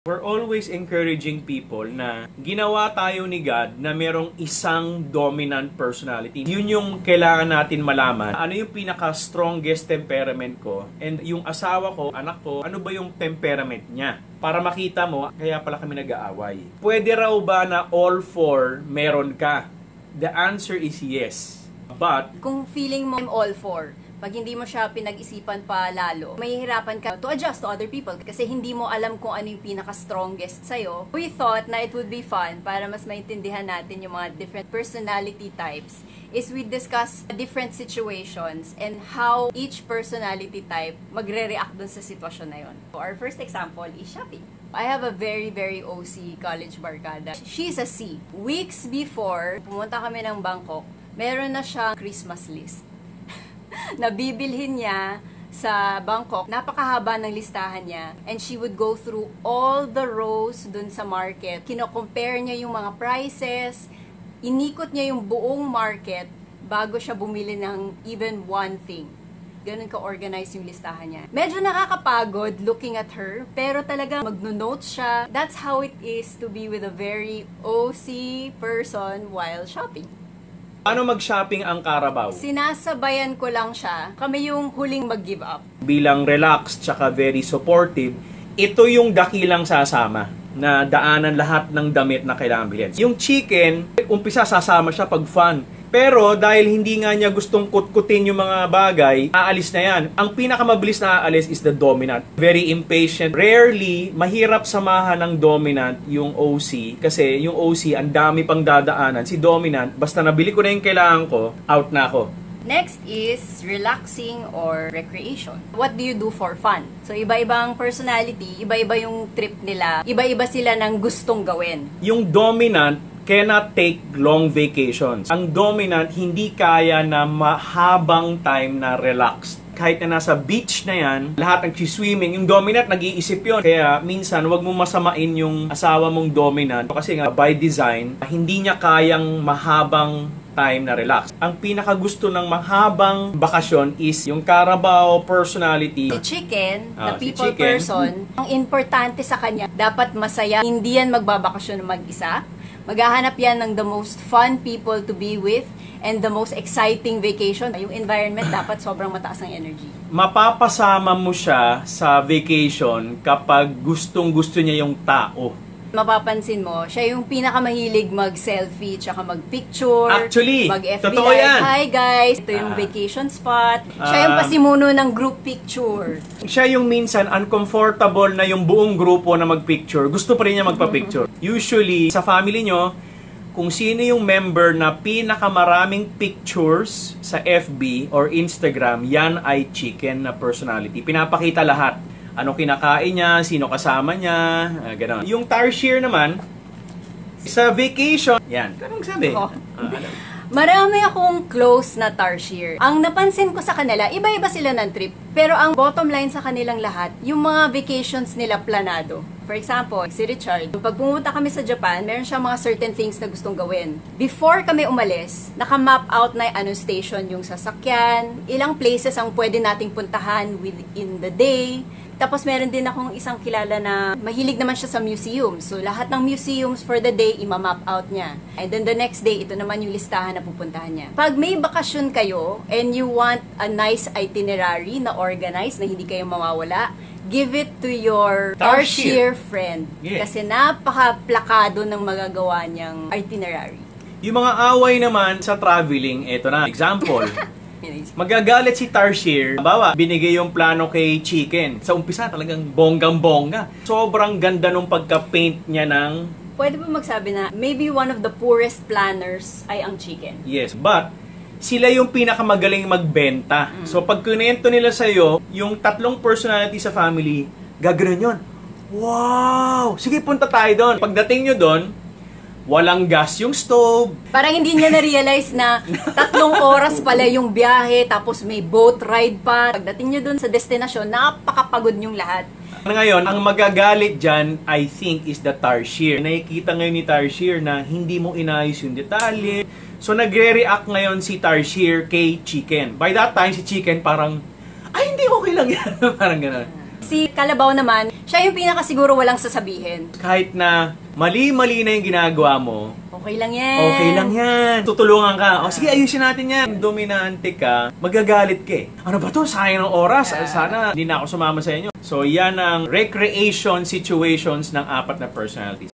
We're always encouraging people na ginawa tayo ni God na merong isang dominant personality. Yun yung kailangan natin malaman. Ano yung pinaka-strongest temperament ko? And yung asawa ko, anak ko, ano ba yung temperament niya? Para makita mo, kaya pala kami nag-aaway. Pwede raw ba na all four meron ka? The answer is yes. But, kung feeling mo all four, pag hindi mo siya pinag-isipan pa lalo, mahihirapan ka to adjust to other people kasi hindi mo alam kung ano yung pinaka-strongest sa'yo. We thought na it would be fun para mas maintindihan natin yung mga different personality types is we discuss different situations and how each personality type magre-react dun sa sitwasyon na yun. So our first example is shopping. I have a very OC college barkada. She's a C. Weeks before, pumunta kami ng Bangkok, meron na siyang Christmas list. Nabibilhin niya sa Bangkok. Napakahaba ng listahan niya. And she would go through all the rows dun sa market. Kino-compare niya yung mga prices. Inikot niya yung buong market bago siya bumili ng even one thing. Ganun ka-organize yung listahan niya. Medyo nakakapagod looking at her, pero talaga magno-notes siya. That's how it is to be with a very OC person while shopping. paano mag-shopping ang Carabao? Sinasabayan ko lang siya. Kami yung huling mag-give up. Bilang relaxed tsaka very supportive, ito yung dakilang sasama na daanan lahat ng damit na kailangan bilhin. Yung chicken, umpisa sasama siya pag fun. Pero dahil hindi nga niya gustong kutkutin yung mga bagay, aalis na yan. Ang pinakamabilis na aalis is the dominant. Very impatient. Rarely, mahirap samahan ng dominant yung OC. Kasi yung OC, ang dami pang dadaanan. Si dominant, basta nabili ko na yung kailangan ko, out na ako. Next is relaxing or recreation. What do you do for fun? So, iba-ibang personality, iba-iba yung trip nila, iba-iba sila ng gustong gawin. Yung dominant cannot take long vacations. Ang dominant hindi kaya na mahabang time na relaxed. Kahit na nasa beach na yan, lahat ng swimming, yung dominant nag-iisip yun. Kaya minsan, wag mo masamain yung asawa mong dominant. Kasi nga, by design, hindi niya kayang mahabang time na relax. Ang pinakagusto ng mahabang bakasyon is yung Carabao personality. Si Chicken, the Si people Chicken. person, ang importante sa kanya, dapat masaya. Hindi yan magbabakasyon mag-isa. Maghahanap yan ng the most fun people to be with and the most exciting vacation. Yung environment dapat sobrang mataas ng energy. Mapapasama mo siya sa vacation kapag gustong-gusto niya yung tao. Mapapansin mo, siya yung pinakamahilig mag-selfie tsaka mag-picture. Actually, mag-FB totoo live. yan. Hi guys, ito yung vacation spot. Siya yung pasimuno ng group picture. Siya yung minsan uncomfortable na yung buong grupo na magpicture. Gusto pa rin niya magpa-picture. Usually, sa family nyo, kung sino yung member na pinakamaraming pictures sa FB or Instagram, yan ay Chicken na personality. Pinapakita lahat. Ano kinakain niya, sino kasama niya, gano'n. Yung Tarsier naman, sa vacation, yan. Anong sabi? Oh. Marami akong close na Tarsier. Ang napansin ko sa kanila, iba-iba sila ng trip. Pero ang bottom line sa kanilang lahat, yung mga vacations nila planado. For example, si Richard, pag pumunta kami sa Japan, meron siyang mga certain things na gustong gawin. Before kami umalis, naka-map out na anong station yung sasakyan, ilang places ang pwede nating puntahan within the day. Tapos meron din akong isang kilala na mahilig naman siya sa museum. So lahat ng museums for the day, ima-map out niya. And then the next day, ito naman yung listahan na pupuntahan niya. Pag may bakasyon kayo and you want a nice itinerary na organized, na hindi kayo mawawala, give it to your Tarsier friend. Yes. Kasi napaka-plakado ng magagawa niyang itinerary. Yung mga away naman sa traveling, eto na, example. Magagalit si Tarsier. Bawa, binigay yung plano kay Chicken. Sa umpisa talagang bonggang-bongga. Sobrang ganda nung pagka-paint niya ng... Pwede ba magsabi na maybe one of the poorest planners ay ang Chicken? Yes, but sila yung pinakamagaling magbenta. So pag kunento nila sa'yo, yung tatlong personality sa family, gagawin yun. Wow! Sige, punta tayo doon. Pagdating nyo doon, walang gas yung stove. Parang hindi niya na-realize na 3 oras pala yung biyahe, tapos may boat ride pa. Pagdating niyo dun sa destinasyon, napakapagod niyong lahat. Ngayon, ang magagalit dyan, I think, is the Tarsier. Nakikita ngayon ni Tarsier na hindi mo inayos yung detalye. So, nagre-react ngayon si Tarsier kay Chicken. By that time, si Chicken parang, ay, hindi, okay lang yan. Parang gano'n. Si Kalabaw naman, siya yung pinakasiguro walang sasabihin. Kahit na mali-mali na yung ginagawa mo, Okay lang yan. okay lang yan. Tutulungan ka. O sige, ayusin natin yan. Dominante ka, magagalit ka eh. Ano ba to? Sayang ng oras. Sana hindi na ako sumama sa inyo. So yan ang recreation situations ng 4 na personalities.